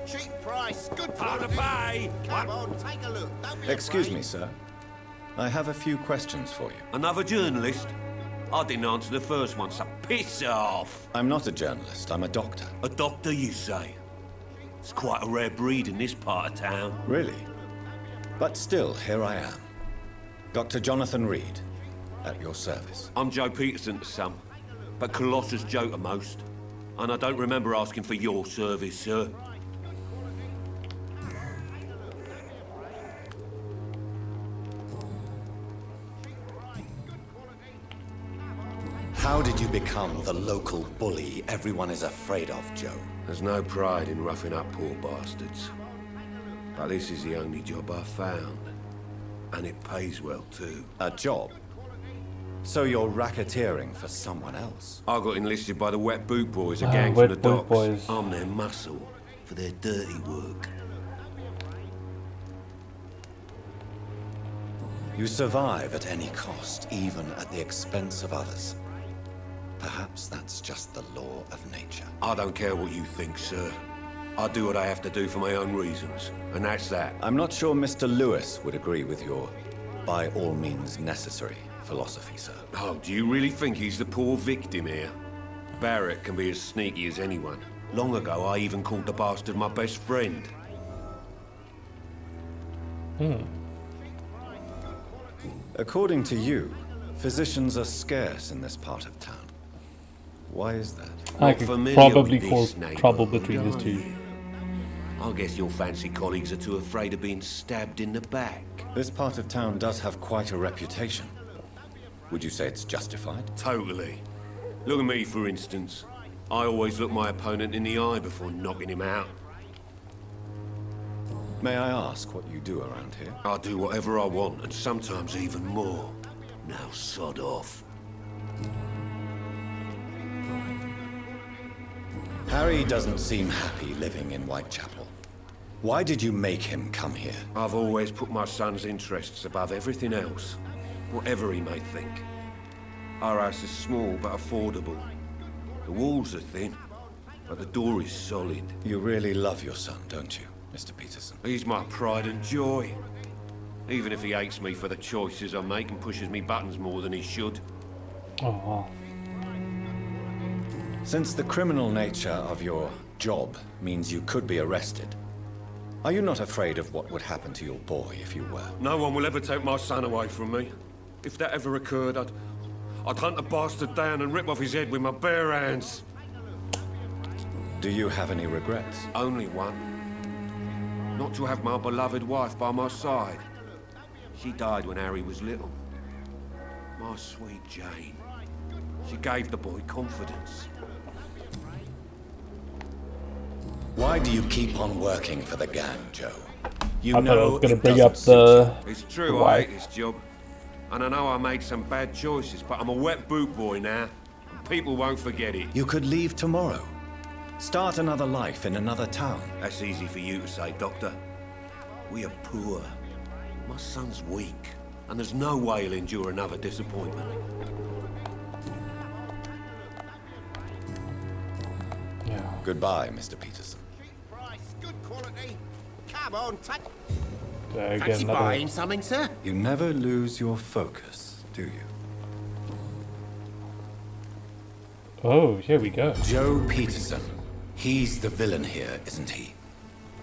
Cheap price, good Hard to quality. pay. Come on, take a look. Don't be Excuse afraid. me, sir. I have a few questions for you. Another journalist? I didn't answer the first one, so piss off. I'm not a journalist, I'm a doctor. A doctor, you say? It's quite a rare breed in this part of town. Really? But still, here I am. Dr. Jonathan Reed, at your service. I'm Joe Peterson to some, but Colossus Joe to most. And I don't remember asking for your service, sir. How did you become the local bully everyone is afraid of, Joe? There's no pride in roughing up poor bastards. But this is the only job I've found. And it pays well, too. A job? So you're racketeering for someone else? I got enlisted by the Wet Boot Boys, a gang from Wet the Boot docks. Boys. I'm their muscle for their dirty work. You survive at any cost, even at the expense of others. Perhaps that's just the law of nature. I don't care what you think, sir. I do what I have to do for my own reasons, and that's that. I'm not sure Mr. Lewis would agree with your by all means necessary philosophy, sir. Oh, do you really think he's the poor victim here? Barrett can be as sneaky as anyone. Long ago, I even called the bastard my best friend. According to you, physicians are scarce in this part of town. Why is that? I Not could familiar probably with cause this trouble neighborhood, between these are two. you? I guess your fancy colleagues are too afraid of being stabbed in the back. This part of town does have quite a reputation. Would you say it's justified? Totally. Look at me, for instance. I always look my opponent in the eye before knocking him out. May I ask what you do around here? I do whatever I want, and sometimes even more. Now sod off. Harry doesn't seem happy living in Whitechapel. Why did you make him come here? I've always put my son's interests above everything else, whatever he may think. Our house is small but affordable. The walls are thin, but the door is solid. You really love your son, don't you, Mr. Peterson? He's my pride and joy. Even if he hates me for the choices I make and pushes me buttons more than he should. Oh, wow. Since the criminal nature of your job means you could be arrested, are you not afraid of what would happen to your boy if you were? No one will ever take my son away from me. If that ever occurred, I'd hunt the bastard down and rip off his head with my bare hands. Do you have any regrets? Only one. Not to have my beloved wife by my side. She died when Harry was little. My sweet Jane. She gave the boy confidence. Why do you keep on working for the gang, Joe? You I thought I was know going to it bring doesn't up suit the... It's true, I Why? hate this job. And I know I made some bad choices, but I'm a wet boot boy now. And people won't forget it. you. You could leave tomorrow. Start another life in another town. That's easy for you to say, Doctor. We are poor. My son's weak. And there's no way he'll endure another disappointment. Yeah. Goodbye, Mr. Peterson. Price, good quality. Come on, take. Again, Fancy another... buying something, sir? You never lose your focus, do you? Oh, here we go. Joe Peterson. He's the villain here, isn't he?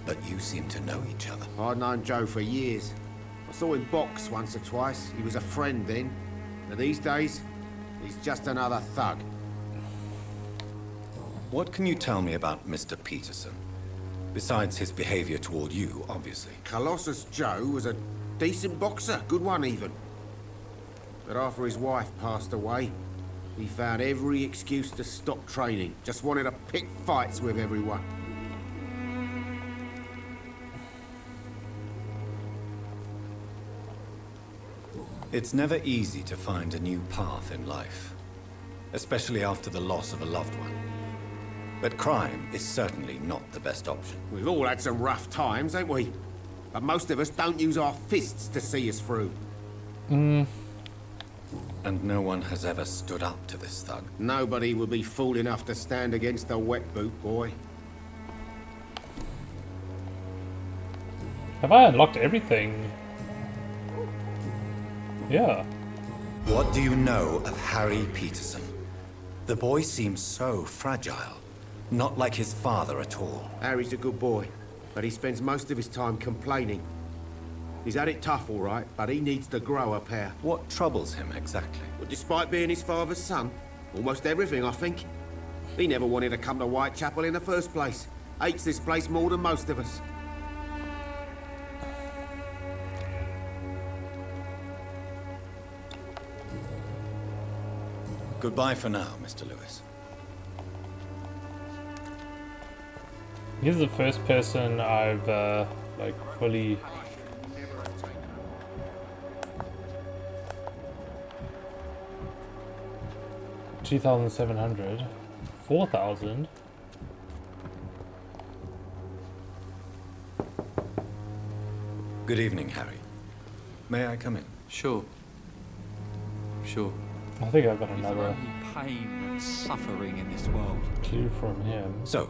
But you seem to know each other. I've known Joe for years. I saw him box once or twice. He was a friend then. But these days, he's just another thug. What can you tell me about Mr. Peterson? Besides his behavior toward you, obviously. Colossus Joe was a decent boxer, good one even. But after his wife passed away, he found every excuse to stop training. Just wanted to pick fights with everyone. It's never easy to find a new path in life, especially after the loss of a loved one. But crime is certainly not the best option. We've all had some rough times, ain't we? But most of us don't use our fists to see us through. And no one has ever stood up to this thug. Nobody would be fool enough to stand against a wet boot boy. Have I unlocked everything? Yeah. What do you know of Harry Peterson? The boy seems so fragile. Not like his father at all. Harry's a good boy, but he spends most of his time complaining. He's had it tough, all right, but he needs to grow a pair. What troubles him exactly? But despite being his father's son, almost everything, I think. He never wanted to come to Whitechapel in the first place. Hates this place more than most of us. Goodbye for now, Mr. Lewis. He's the first person I've like fully. 2,700, 4,000. Good evening, Harry. May I come in? Sure. Sure. I think I got Is there another only pain and suffering in this world? clue from him. So,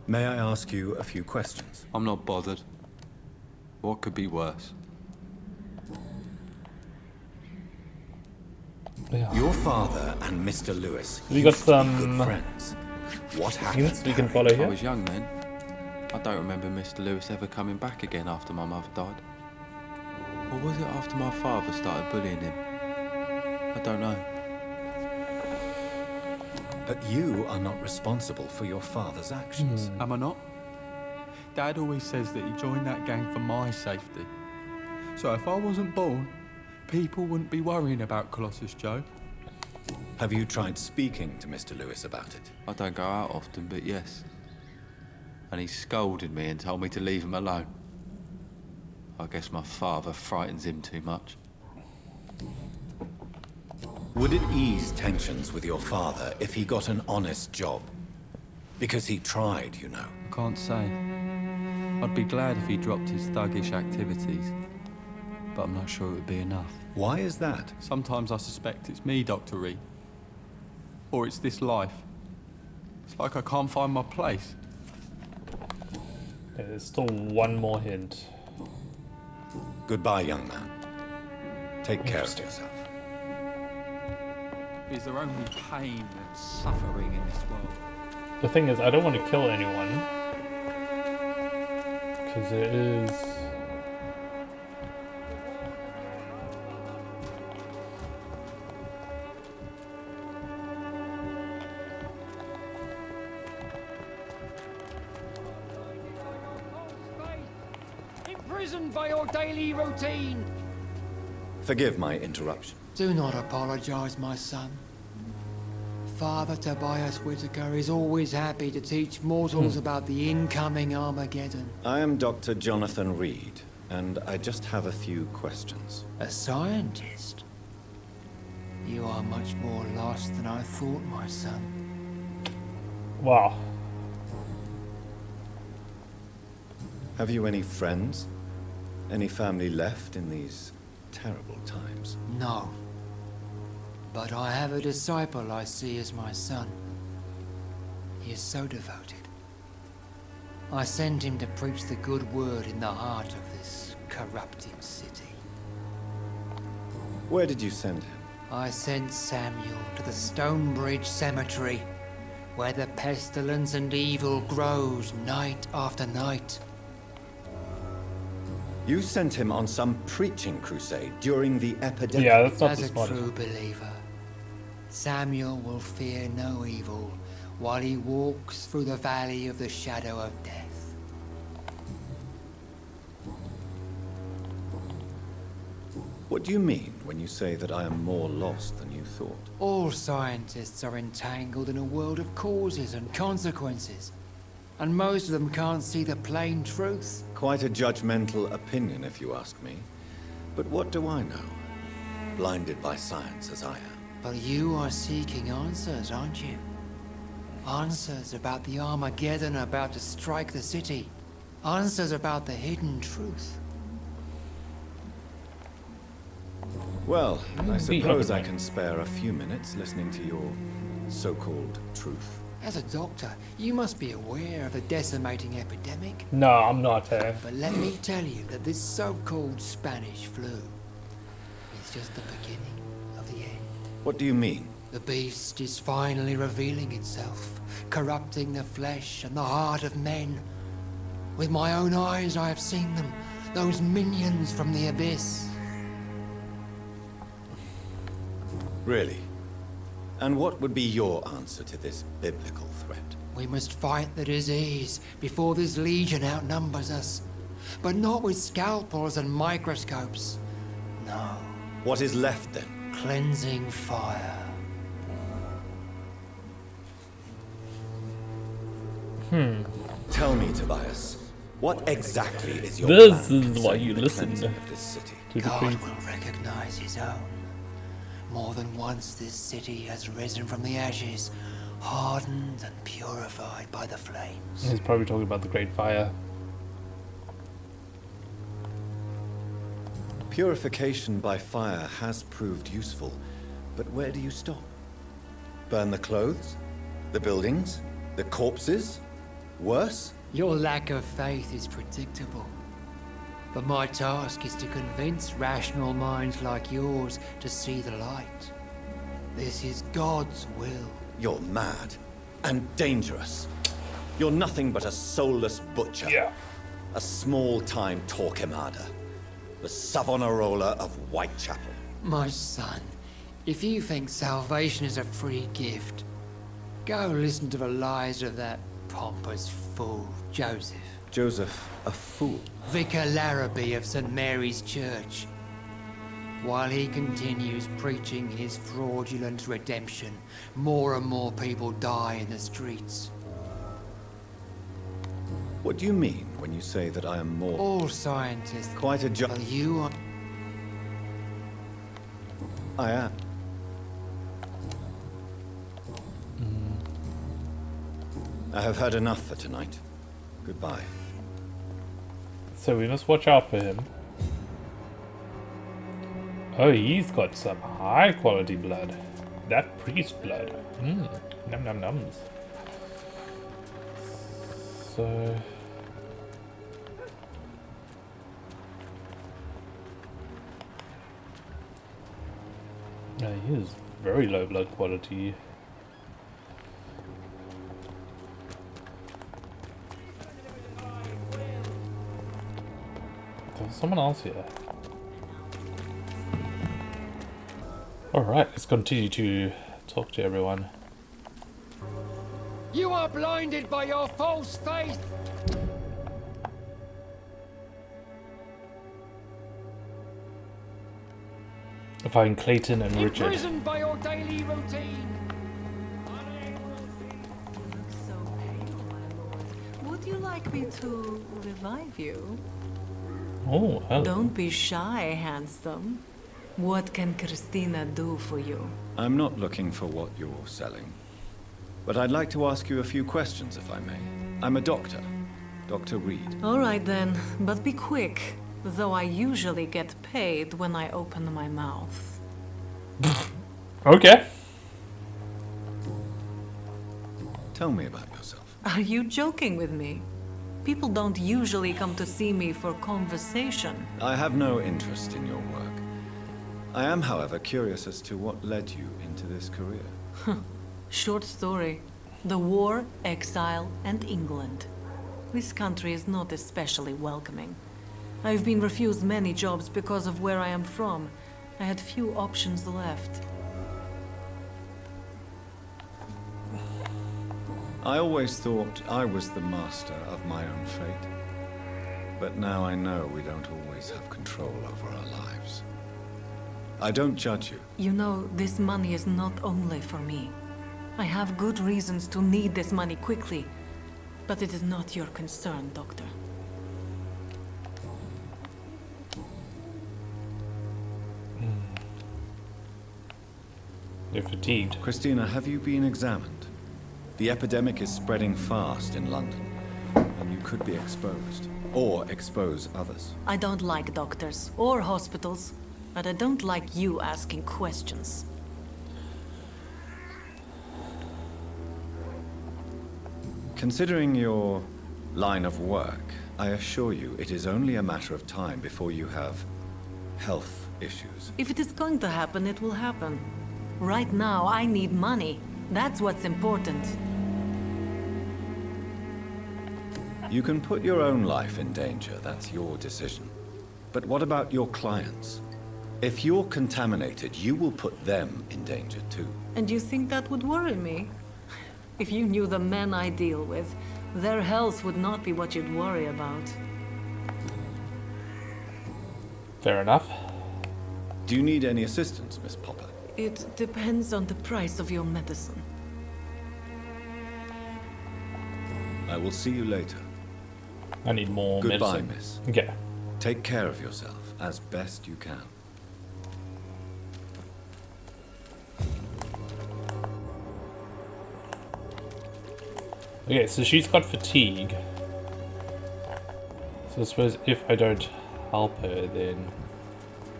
may I ask you a few questions? I'm not bothered. What could be worse? Yeah. Your father and Mr. Lewis We got used to be some good friends. What happened? hints we can Harry? follow I here. was young then. I don't remember Mr. Lewis ever coming back again after my mother died. Or was it after my father started bullying him? I don't know. But you are not responsible for your father's actions. Am I not? Dad always says that he joined that gang for my safety. So if I wasn't born, people wouldn't be worrying about Colossus Joe. Have you tried speaking to Mr. Lewis about it? I don't go out often, but yes. And he scolded me and told me to leave him alone. I guess my father frightens him too much. Would it ease tensions with your father if he got an honest job? Because he tried, you know. I can't say. I'd be glad if he dropped his thuggish activities, but I'm not sure it would be enough. Why is that? Sometimes I suspect it's me, Dr. Reed. Or it's this life. It's like I can't find my place. Yeah, there's still one more hint. Goodbye, young man. Take care of yourself. Is there only pain and suffering in this world? The thing is, I don't want to kill anyone. Because it is... Imprisoned by your daily routine. Forgive my interruption. Do not apologize, my son. Father Tobias Whitaker is always happy to teach mortals about the incoming Armageddon. I am Dr. Jonathan Reed, and I just have a few questions. A scientist? You are much more lost than I thought, my son. Wow. Have you any friends? Any family left in these terrible times? No. But I have a disciple I see as my son. He is so devoted. I sent him to preach the good word in the heart of this corrupted city. Where did you send him? I sent Samuel to the Stonebridge Cemetery, where the pestilence and evil grows night after night. You sent him on some preaching crusade during the epidemic. Yeah, that's not As the a smartest. true believer, Samuel will fear no evil while he walks through the valley of the shadow of death. What do you mean when you say that I am more lost than you thought? All scientists are entangled in a world of causes and consequences, and most of them can't see the plain truth. Quite a judgmental opinion, if you ask me. But what do I know? Blinded by science as I am. But you are seeking answers, aren't you? Answers about the Armageddon about to strike the city. Answers about the hidden truth. Well, I Be suppose I open. can spare a few minutes listening to your so-called truth. As a doctor, you must be aware of the decimating epidemic. No, I'm not. But let me tell you that this so-called Spanish flu is just the beginning of the end. What do you mean? The beast is finally revealing itself, corrupting the flesh and the heart of men. With my own eyes I have seen them, those minions from the abyss. Really? And what would be your answer to this biblical threat? We must fight the disease before this legion outnumbers us. But not with scalpels and microscopes. No, What is left then? cleansing fire. Tell me, Tobias, what exactly is your This plan is why concerning you the listen cleansing of this city? to the God priest. will recognize his own. More than once this city has risen from the ashes, hardened and purified by the flames. He's probably talking about the Great Fire. Purification by fire has proved useful, but where do you stop? Burn the clothes? The buildings? The corpses? Worse? Your lack of faith is predictable. But my task is to convince rational minds like yours to see the light. This is God's will. You're mad and dangerous. You're nothing but a soulless butcher. Yeah. A small-time Torquemada. The Savonarola of Whitechapel. My son, if you think salvation is a free gift, go listen to the lies of that pompous fool, Joseph. Joseph, a fool. Vicar Larrabee of St. Mary's Church. While he continues preaching his fraudulent redemption, more and more people die in the streets. What do you mean when you say that I am more... All scientists... Quite a Well, you are... I am. I have heard enough for tonight. Goodbye. So we must watch out for him. Oh, he's got some high quality blood. That priest blood. Num num nums. So... Yeah, he is very low blood quality. There's someone else here. Alright, let's continue to talk to everyone. You are blinded by your false faith! Find Clayton and Richard. Imprisoned by your daily routine! So pale, my lord. Would you like me to revive you? Oh, hello. Don't be shy, handsome. What can Christina do for you? I'm not looking for what you're selling. But I'd like to ask you a few questions, if I may. I'm a doctor. Dr. Reed. All right then, but be quick. Though I usually get paid when I open my mouth. Okay. Tell me about yourself. Are you joking with me? People don't usually come to see me for conversation. I have no interest in your work. I am, however, curious as to what led you into this career. Short story. The war, exile, and England. This country is not especially welcoming. I've been refused many jobs because of where I am from. I had few options left. I always thought I was the master of my own fate. But now I know we don't always have control over our lives. I don't judge you. You know, this money is not only for me. I have good reasons to need this money quickly. But it is not your concern, Doctor. You're fatigued. Christina, have you been examined? The epidemic is spreading fast in London, and you could be exposed, or expose others. I don't like doctors or hospitals, but I don't like you asking questions. Considering your line of work, I assure you it is only a matter of time before you have health issues. If it is going to happen, it will happen. Right now, I need money. That's what's important. You can put your own life in danger, that's your decision. But what about your clients? If you're contaminated, you will put them in danger too. And you think that would worry me? If you knew the men I deal with, their health would not be what you'd worry about. Fair enough. Do you need any assistance, Miss Popper? It depends on the price of your medicine. I will see you later. I need more Goodbye, medicine. miss. Okay. Take care of yourself as best you can. Okay, so she's got fatigue. So I suppose if I don't help her, then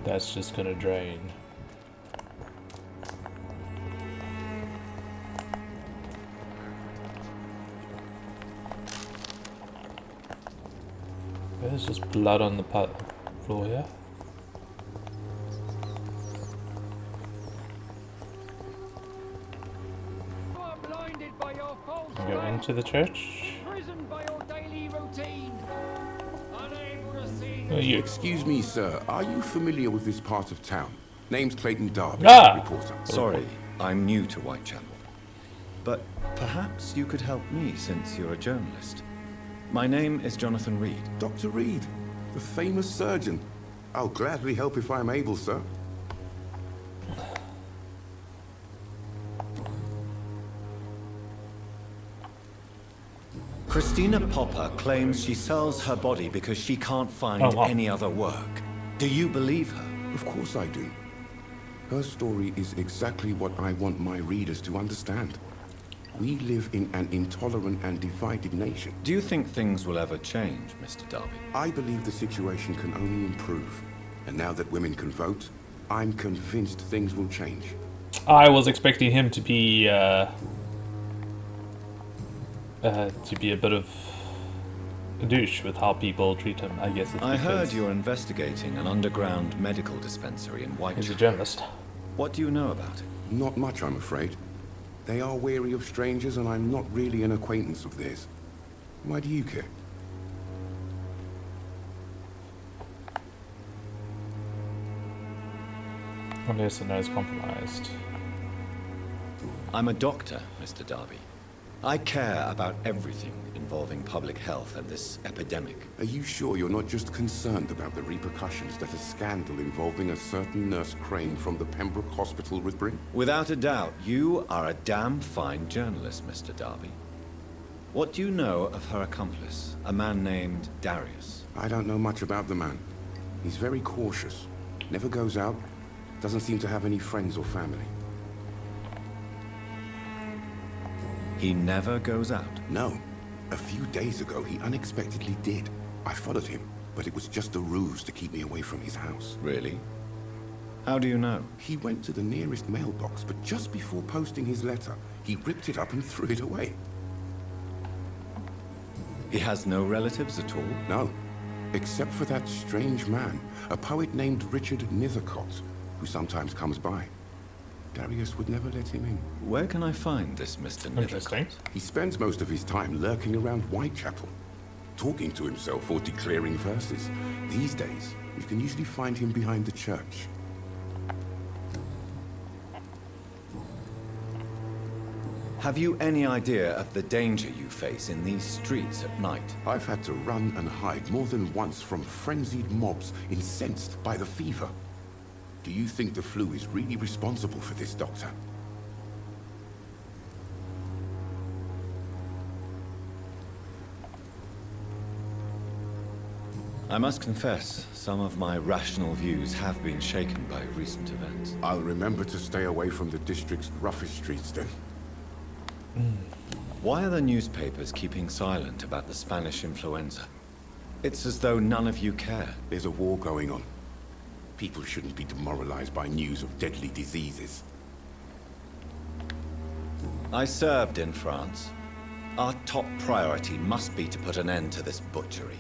that's just gonna drain. There's just blood on the floor here. Go into the church. Oh, you. Excuse me, sir. Are you familiar with this part of town? Name's Clayton Darby, Ah! reporter. Sorry, I'm new to Whitechapel. But perhaps you could help me since you're a journalist. My name is Jonathan Reed. Dr. Reed, the famous surgeon. I'll gladly help if I'm able, sir. Christina Popper claims she sells her body because she can't find Oh, wow. any other work. Do you believe her? Of course I do. Her story is exactly what I want my readers to understand. We live in an intolerant and divided nation. Do you think things will ever change, Mr. Darby? I believe the situation can only improve. And now that women can vote, I'm convinced things will change. I was expecting him to be a bit of a douche with how people treat him. I guess it's I heard because you're investigating an underground medical dispensary in he's a Whitechapel. journalist. What do you know about it? Not much, I'm afraid. They are wary of strangers, and I'm not really an acquaintance of theirs. Why do you care? Unless the nose compromised. I'm a doctor, Mr. Darby. I care about everything involving public health and this epidemic. Are you sure you're not just concerned about the repercussions that a scandal involving a certain Nurse Crane from the Pembroke Hospital would bring? Without a doubt, you are a damn fine journalist, Mr. Darby. What do you know of her accomplice, a man named Darius? I don't know much about the man. He's very cautious. Never goes out. Doesn't seem to have any friends or family. He never goes out. No. A few days ago, he unexpectedly did. I followed him, but it was just a ruse to keep me away from his house. Really? How do you know? He went to the nearest mailbox, but just before posting his letter, he ripped it up and threw it away. He has no relatives at all? No, except for that strange man, a poet named Richard Nethercott, who sometimes comes by. Darius would never let him in. Where can I find this Mr. Interesting. Nethercott? He spends most of his time lurking around Whitechapel, talking to himself or declaring verses. These days, you can usually find him behind the church. Have you any idea of the danger you face in these streets at night? I've had to run and hide more than once from frenzied mobs incensed by the fever. Do you think the flu is really responsible for this, Doctor? I must confess, some of my rational views have been shaken by recent events. I'll remember to stay away from the district's roughest streets then. Why are the newspapers keeping silent about the Spanish influenza? It's as though none of you care. There's a war going on. People shouldn't be demoralized by news of deadly diseases. I served in France. Our top priority must be to put an end to this butchery.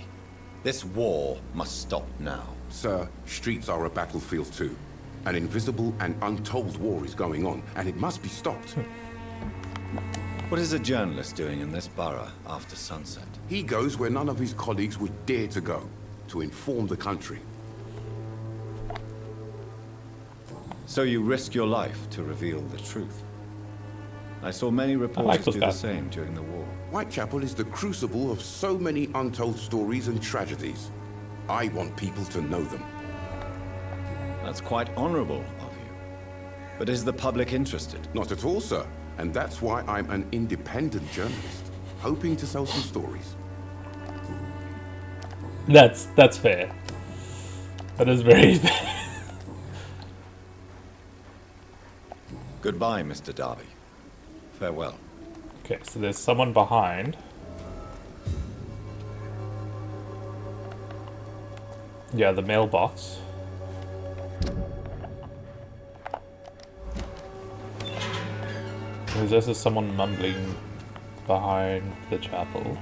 This war must stop now. Sir, streets are a battlefield too. An invisible and untold war is going on, and it must be stopped. What is a journalist doing in this borough after sunset? He goes where none of his colleagues would dare to go, to inform the country. So you risk your life to reveal the truth. I saw many reporters those do the guys. same during the war. Whitechapel is the crucible of so many untold stories and tragedies. I want people to know them. That's quite honorable of you. But is the public interested? Not at all, sir. And that's why I'm an independent journalist, hoping to sell some stories. That's fair. That is very fair. Goodbye, Mr. Darby. Farewell. Okay, so there's someone behind. Yeah, the mailbox. This is someone mumbling behind the chapel.